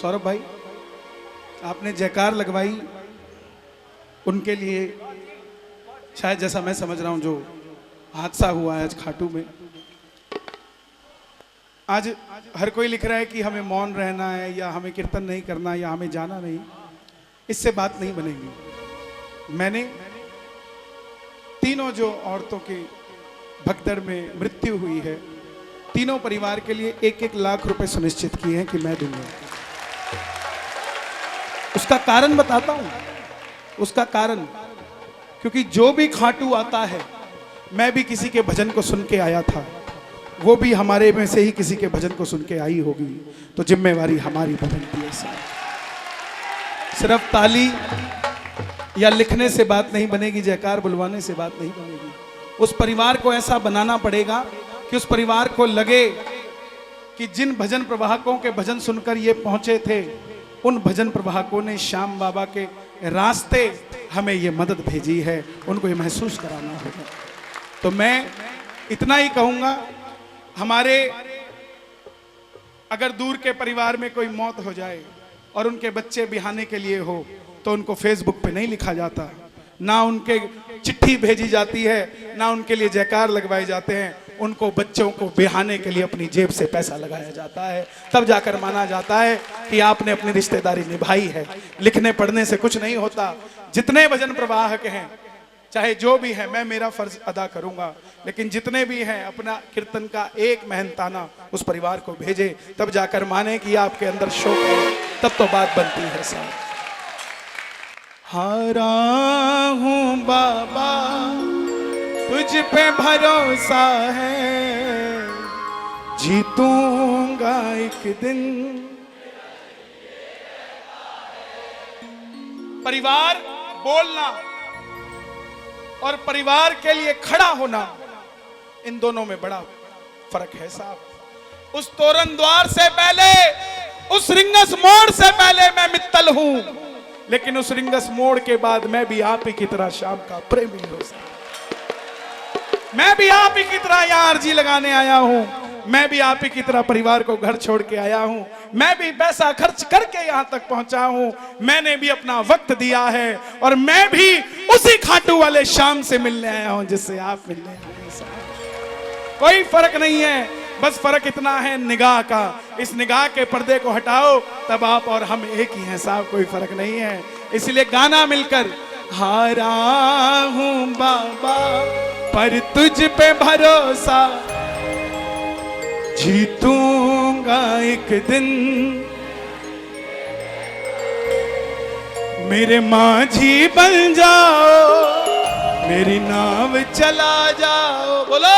सौरभ भाई, आपने जयकार लगवाई उनके लिए, शायद जैसा मैं समझ रहा हूं जो हादसा हुआ है आज खाटू में। आज हर कोई लिख रहा है कि हमें मौन रहना है या हमें कीर्तन नहीं करना या हमें जाना नहीं, इससे बात नहीं बनेगी। मैंने तीनों जो औरतों के भगदड़ में मृत्यु हुई है, तीनों परिवार के लिए 1-1 लाख रुपए सुनिश्चित किए हैं कि मैं दूंगा। उसका कारण बताता हूं, उसका कारण क्योंकि जो भी खाटू आता है, मैं भी किसी के भजन को सुन के आया था, वो भी हमारे में से ही किसी के भजन को सुन के आई होगी, तो जिम्मेवारी हमारी बनती है। सिर्फ ताली या लिखने से बात नहीं बनेगी, जयकार बुलवाने से बात नहीं बनेगी। उस परिवार को ऐसा बनाना पड़ेगा कि उस परिवार को लगे कि जिन भजन प्रवाहकों के भजन सुनकर ये पहुंचे थे, उन भजन प्रवाहकों ने श्याम बाबा के रास्ते हमें ये मदद भेजी है, उनको ये महसूस कराना होगा। तो मैं इतना ही कहूंगा, हमारे अगर दूर के परिवार में कोई मौत हो जाए और उनके बच्चे बिहाने के लिए हो, तो उनको फेसबुक पे नहीं लिखा जाता, ना उनके चिट्ठी भेजी जाती है, ना उनके लिए जयकार लगवाए जाते हैं। उनको बच्चों को बिहाने के लिए अपनी जेब से पैसा लगाया जाता है, तब जाकर माना जाता है कि आपने अपनी रिश्तेदारी निभाई है। लिखने पढ़ने से कुछ नहीं होता। जितने भजन प्रवाहक हैं, चाहे जो भी है, मैं मेरा फर्ज अदा करूंगा, लेकिन जितने भी हैं अपना कीर्तन का एक मेहनताना उस परिवार को भेजे, तब जाकर माने कि आपके अंदर शौक है, तब तो बात बनती है साहब। हारा हूं बाबा तुझ पे भरोसा है, जीतूंगा एक दिन। परिवार बोलना और परिवार के लिए खड़ा होना, इन दोनों में बड़ा फर्क है साहब। उस तोरण द्वार से पहले, उस रिंगस मोड़ से पहले मैं मित्तल हूं, लेकिन उस रिंगस मोड़ के बाद मैं भी आप ही की तरह शाम का प्रेमी हूं। मैं भी आप ही की तरह यहां अर्जी लगाने आया हूं, मैं भी आप ही की तरह परिवार को घर छोड़ के आया हूं, मैं भी पैसा खर्च करके यहां तक पहुंचा हूं, मैंने भी अपना वक्त दिया है, और मैं भी उसी खाटू वाले शाम से मिलने आया हूं जिससे आप मिलने आए। कोई फर्क नहीं है, बस फर्क इतना है निगाह का। इस निगाह के पर्दे को हटाओ, तब आप और हम एक ही हैं साहब, कोई फर्क नहीं है। इसलिए गाना मिलकर, हारा हूं बाबा पर तुझ पे भरोसा, जीतूंगा एक दिन। मेरे माझी बन जाओ, मेरी नाव चला जाओ, बोलो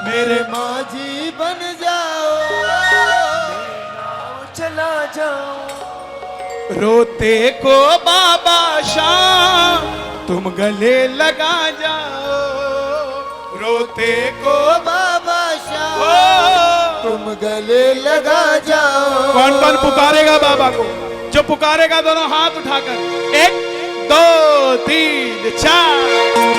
मेरे माझी बन जाओ, मेरी नाव चला जाओ। रोते को बाबा शाम तुम गले लगा जाओ, रोते को बाबा शाम तुम गले लगा जाओ। कौन कौन पुकारेगा बाबा को? जो पुकारेगा दोनों हाथ उठाकर, 1 2 3 4।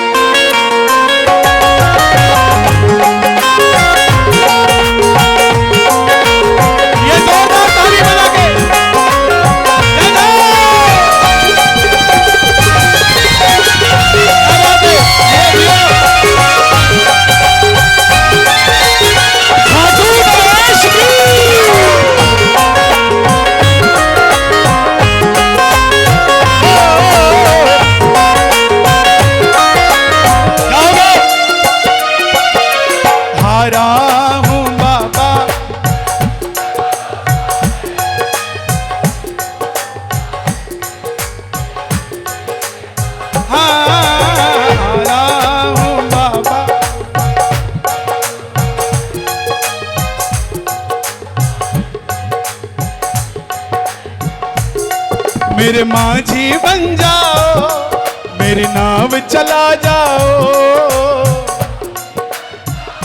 ये जोरदार ताली बजा के मेरे माझी बन जाओ, मेरी नाव चला जाओ।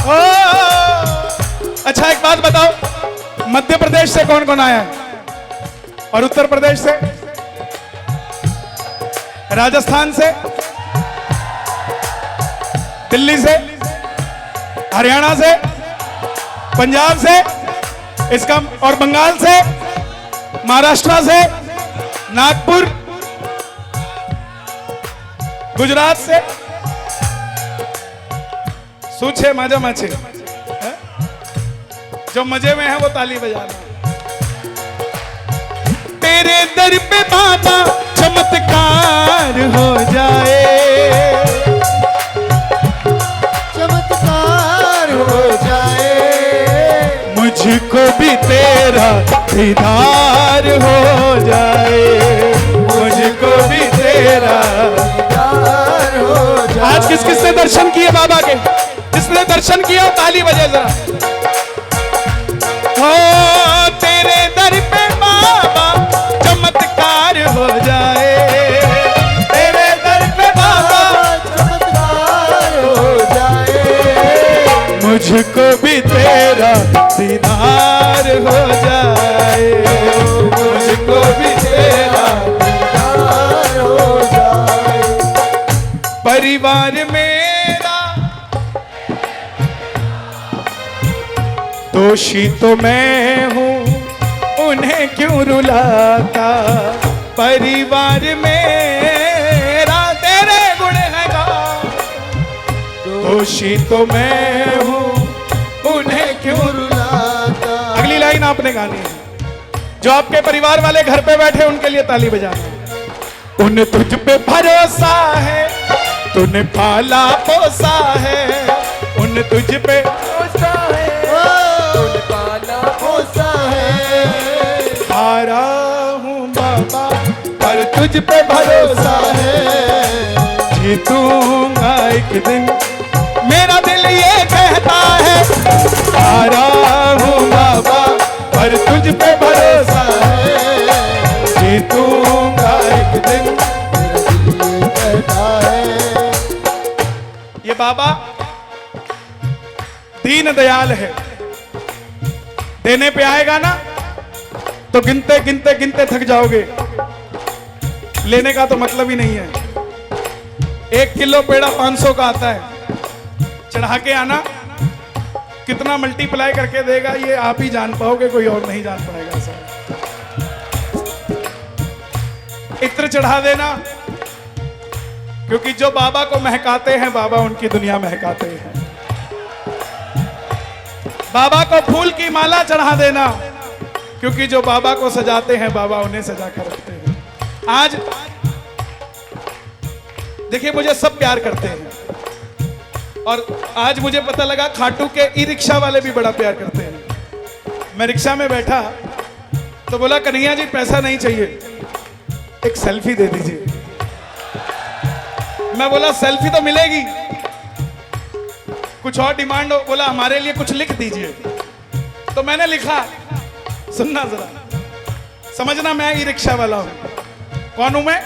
ओ, अच्छा एक बात बताओ, मध्य प्रदेश से कौन कौन आया है? और उत्तर प्रदेश से, राजस्थान से, दिल्ली से, हरियाणा से, पंजाब से, इसका और बंगाल से, महाराष्ट्र से, नागपुर, गुजरात से, सूछे माजा माचे, जो मजे में है वो ताली बजाना। तेरे दर पे बाबा चमत्कार हो जाए, चमत्कार हो जाए, मुझको भी तेरा दीदार हो जाए, मुझको भी तेरा दीदार हो जाए। आज किस किस ने दर्शन किए बाबा के? जिसने दर्शन किया ताली बजे जरा। हो तेरे दर पे बाबा चमत्कार हो जाए, तेरे दर पे बाबा चमत्कार हो जाए, मुझको भी तेरा दीदार हो जाए, मुझको भी तेरा दीदार हो जाए। परिवार मेरा दोषी तो मैं हूँ, उन्हें क्यों रुलाता? परिवार मेरा तेरे गुण है दोषी तो मैं हूँ, उन्हें क्यों रुलाता। अगली लाइन आपने गानी है। जो आपके परिवार वाले घर पे बैठे उनके लिए ताली बजाना। उन्हें तुझ पे भरोसा है, तूने पाला पोसा है, उन्हें तुझ पे पोसा है, तूने पाला पोसा है, हारा हूँ बाबा पर तुझ पे भरोसा है, जीतूंगा एक दिन मेरा दिल ये कहता है, हारा हूँ बाबा पर तुझ पे भरोसा है, जीतूंगा एक दिन मेरा दिल ये कहता है। ये बाबा दीन दयाल है, देने पे आएगा ना तो गिनते गिनते गिनते थक जाओगे, लेने का तो मतलब ही नहीं है। 1 किलो पेड़ा 500 का आता है, चढ़ा के आना कितना मल्टीप्लाई करके देगा ये आप ही जान पाओगे, कोई और नहीं जान पाएगा सर। इत्र चढ़ा देना, क्योंकि जो बाबा को महकाते हैं बाबा उनकी दुनिया महकाते हैं। बाबा को फूल की माला चढ़ा देना, क्योंकि जो बाबा को सजाते हैं बाबा उन्हें सजा कर रखते हैं। आज देखिए मुझे सब प्यार करते हैं, और आज मुझे पता लगा खाटू के ई रिक्शा वाले भी बड़ा प्यार करते हैं। मैं रिक्शा में बैठा तो बोला कन्हैया जी पैसा नहीं चाहिए, एक सेल्फी दे दीजिए। मैं बोला सेल्फी तो मिलेगी, कुछ और डिमांड हो? बोला हमारे लिए कुछ लिख दीजिए। तो मैंने लिखा, सुनना जरा, समझना मैं ई रिक्शा वाला हूं। कौन हूं मैं?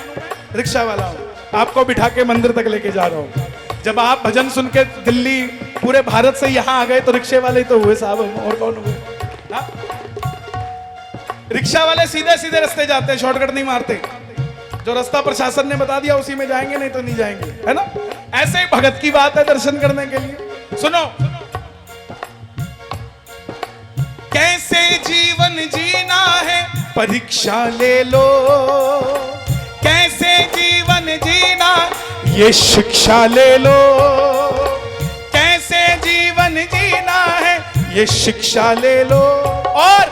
रिक्शा वाला हूं। आपको बिठा के मंदिर तक लेके जा रहा हूं। जब आप भजन सुन के दिल्ली पूरे भारत से यहां आ गए तो रिक्शे वाले तो हुए साहब, और कौन हुए? रिक्शा वाले सीधे सीधे रास्ते जाते हैं, शॉर्टकट नहीं मारते। जो रास्ता प्रशासन ने बता दिया उसी में जाएंगे, नहीं तो नहीं जाएंगे, है ना? ऐसे ही भगत की बात है दर्शन करने के लिए। सुनो, कैसे जीवन जीना है परीक्षा ले लो, कैसे जीवन जीना ये शिक्षा ले लो, कैसे जीवन जीना है ये शिक्षा ले लो, और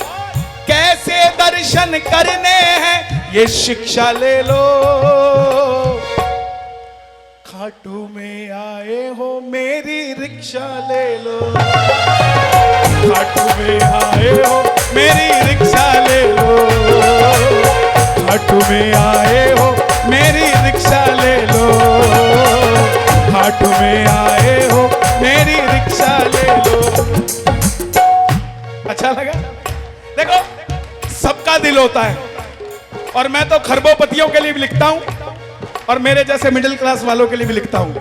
कैसे दर्शन करने हैं ये शिक्षा ले लो। खाटू में आए हो मेरी रिक्शा ले लो, खाटू में आए हो मेरी रिक्शा ले लो, खाटू में आए हो मेरी रिक्शा ले लो, खाटू में आए हो मेरी रिक्शा ले लो। अच्छा लगा? देखो सबका दिल होता है, और मैं तो खरबोपतियों के लिए भी लिखता हूं, और मेरे जैसे मिडिल क्लास वालों के लिए भी लिखता हूं,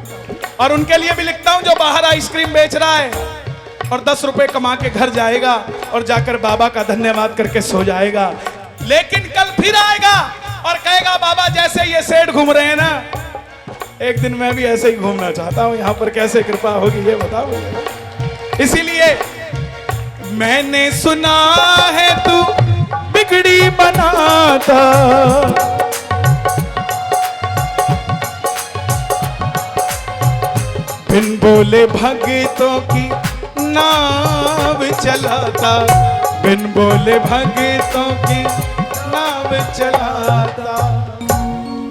और उनके लिए भी लिखता हूं जो बाहर आइसक्रीम बेच रहा है और 10 रुपए कमा के घर जाएगा और जाकर बाबा का धन्यवाद करके सो जाएगा, लेकिन कल फिर आएगा और कहेगा बाबा जैसे ये सेठ घूम रहे हैं ना, एक दिन मैं भी ऐसे ही घूमना चाहता हूं, यहां पर कैसे कृपा होगी ये बताओ। इसीलिए मैंने सुना है तू बिगड़ी बनाता। बिन बोले भगतों की नाव चलाता, बिन बोले भगतों की नाव चलाता।